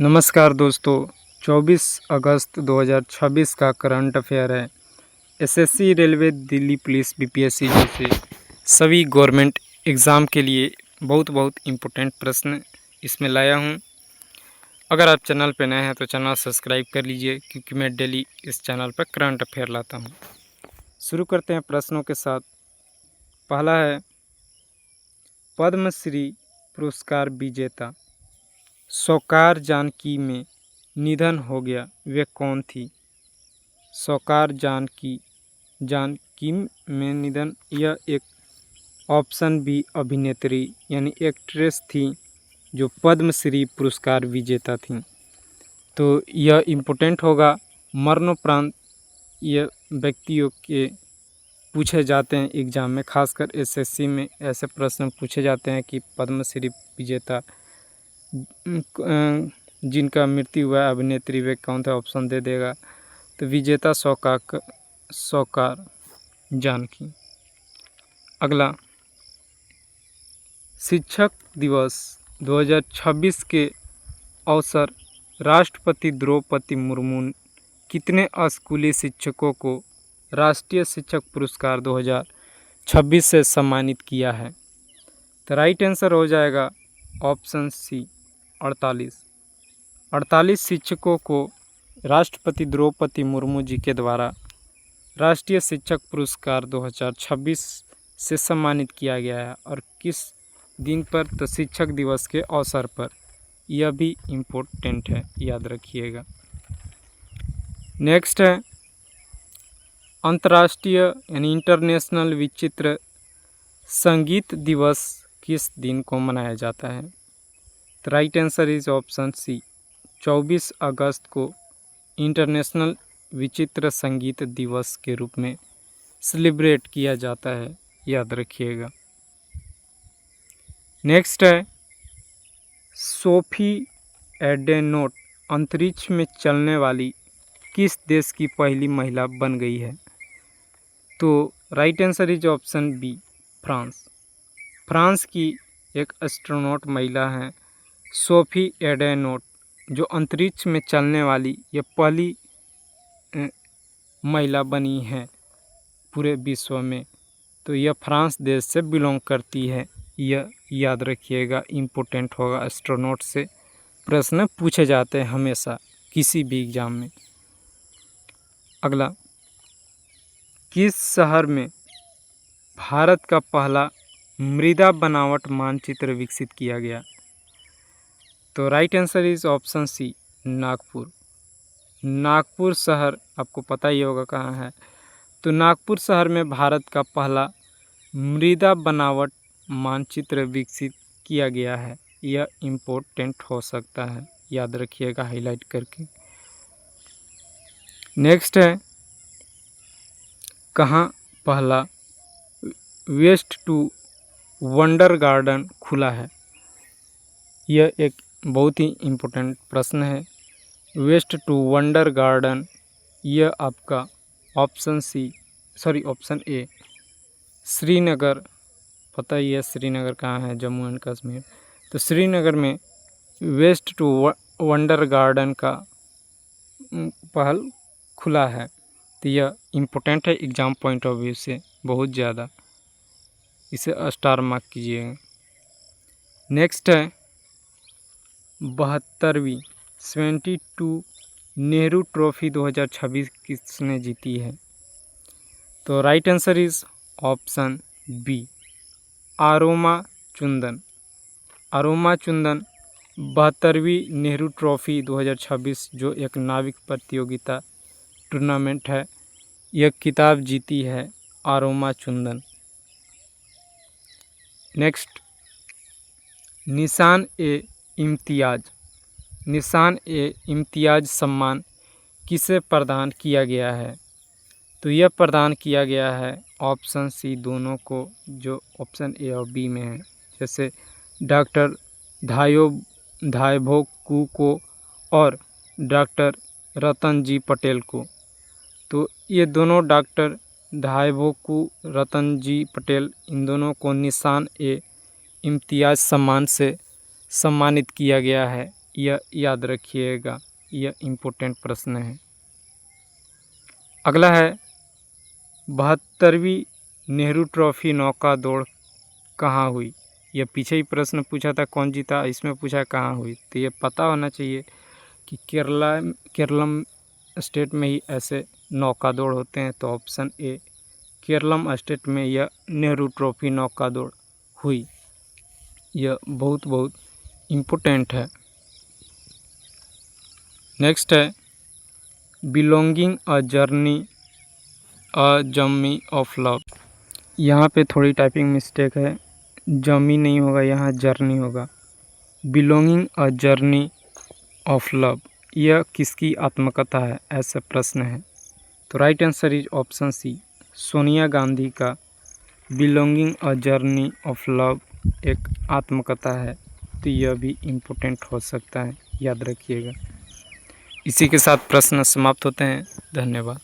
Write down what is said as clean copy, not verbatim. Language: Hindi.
नमस्कार दोस्तों, 24 अगस्त 2026 का करंट अफेयर है। SSC, railway, Delhi police, BPSC जैसे सभी गवर्नमेंट एग्ज़ाम के लिए बहुत इम्पोर्टेंट प्रश्न इसमें लाया हूं। अगर आप चैनल पर नए हैं तो चैनल सब्सक्राइब कर लीजिए, क्योंकि मैं डेली इस चैनल पर करंट अफेयर लाता हूं। शुरू करते हैं प्रश्नों के साथ। पहला है, पद्मश्री पुरस्कार विजेता सौकार जानकी में निधन हो गया, वे कौन थी? सौकार जानकी में निधन, यह एक ऑप्शन बी अभिनेत्री यानी एक्ट्रेस थी जो पद्मश्री पुरस्कार विजेता थी। तो यह इम्पोर्टेंट होगा। मरणोपरांत यह व्यक्तियों के पूछे जाते हैं एग्ज़ाम में, खासकर एसएससी में ऐसे प्रश्न पूछे जाते हैं कि पद्मश्री विजेता जिनका मृत्यु हुआ अभिनेत्री वे कौन सा ऑप्शन दे देगा। तो विजेता सौकार जानकी। अगला, शिक्षक दिवस 2026 के अवसर राष्ट्रपति द्रौपदी मुर्मू कितने स्कूली शिक्षकों को राष्ट्रीय शिक्षक पुरस्कार 2026 से सम्मानित किया है? तो राइट आंसर हो जाएगा ऑप्शन सी 48 शिक्षकों को राष्ट्रपति द्रौपदी मुर्मू जी के द्वारा राष्ट्रीय शिक्षक पुरस्कार 2026 से सम्मानित किया गया है। और किस दिन पर? तो शिक्षक दिवस के अवसर पर। यह भी इम्पोर्टेंट है, याद रखिएगा। नेक्स्ट है, अंतर्राष्ट्रीय यानी इंटरनेशनल विचित्र संगीत दिवस किस दिन को मनाया जाता है? तो right answer is option C 24 अगस्त को इंटरनेशनल विचित्र संगीत दिवस के रूप में सेलिब्रेट किया जाता है, याद रखिएगा। नेक्स्ट है, सोफी एडेनोट अंतरिक्ष में चलने वाली किस देश की पहली महिला बन गई है? तो right answer is option B France की एक एस्ट्रोनॉट महिला हैं सोफी एडेनोट, जो अंतरिक्ष में चलने वाली यह पहली महिला बनी है पूरे विश्व में। तो यह फ्रांस देश से बिलोंग करती है, यह याद रखिएगा, इम्पोर्टेंट होगा। एस्ट्रोनॉट से प्रश्न पूछे जाते हैं हमेशा किसी भी एग्जाम में। अगला, किस शहर में भारत का पहला मृदा बनावट मानचित्र विकसित किया गया? तो right answer is option C Nagpur शहर आपको पता ही होगा कहाँ है। तो नागपुर शहर में भारत का पहला मृदा बनावट मानचित्र विकसित किया गया है। यह इम्पोर्टेंट हो सकता है, याद रखिएगा हाईलाइट करके। नेक्स्ट है, कहाँ पहला वेस्ट टू वंडर गार्डन खुला है? यह एक बहुत ही इम्पोर्टेंट प्रश्न है। वेस्ट टू वंडर गार्डन, यह आपका ऑप्शन ए श्रीनगर, पता ही है श्रीनगर कहाँ है, जम्मू एंड कश्मीर। तो श्रीनगर में वेस्ट टू वंडर गार्डन का पहल खुला है। तो यह इम्पोर्टेंट है एग्ज़ाम पॉइंट ऑफ व्यू से बहुत ज़्यादा, इसे स्टार मार्क कीजिएगा। नेक्स्ट है, 72वीं 72 नेहरू ट्रॉफी 2026 किसने जीती है? तो right answer is option B आरोमा चुंदन 72वीं नेहरू ट्रॉफी 2026 जो एक नाविक प्रतियोगिता टूर्नामेंट है, यह खिताब जीती है आरोमा चुंदन। नेक्स्ट, निशान ए इम्तियाज सम्मान किसे प्रदान किया गया है? तो यह प्रदान किया गया है ऑप्शन सी दोनों को, जो ऑप्शन ए और बी में है, जैसे डॉक्टर धायभो कू को और डॉक्टर रतन जी पटेल को। तो ये दोनों डॉक्टर धायभो कू, रतन जी पटेल, इन दोनों को निशान ए इम्तियाज सम्मान से सम्मानित किया गया है, यह याद रखिएगा, यह इम्पोर्टेंट प्रश्न है। अगला है 72वीं नेहरू ट्रॉफी नौका दौड़ कहाँ हुई। यह पीछे ही प्रश्न पूछा था कौन जीता, इसमें पूछा कहाँ हुई, तो ये पता होना चाहिए कि केरलम स्टेट में ही ऐसे नौका दौड़ होते हैं। तो ऑप्शन ए केरलम स्टेट में यह नेहरू ट्रॉफी नौका दौड़ हुई। यह बहुत इम्पोर्टेंट है। नेक्स्ट है belonging a journey of love. यहाँ पे थोड़ी टाइपिंग मिस्टेक है, जर्नी नहीं होगा, यहाँ जर्नी होगा। Belonging a journey of love, यह किसकी आत्मकथा है, ऐसा प्रश्न है। तो right answer is option C, Sonia Gandhi का belonging a journey of love एक आत्मकथा है। तो यह भी इम्पोर्टेंट हो सकता है, याद रखिएगा। इसी के साथ प्रश्न समाप्त होते हैं। धन्यवाद।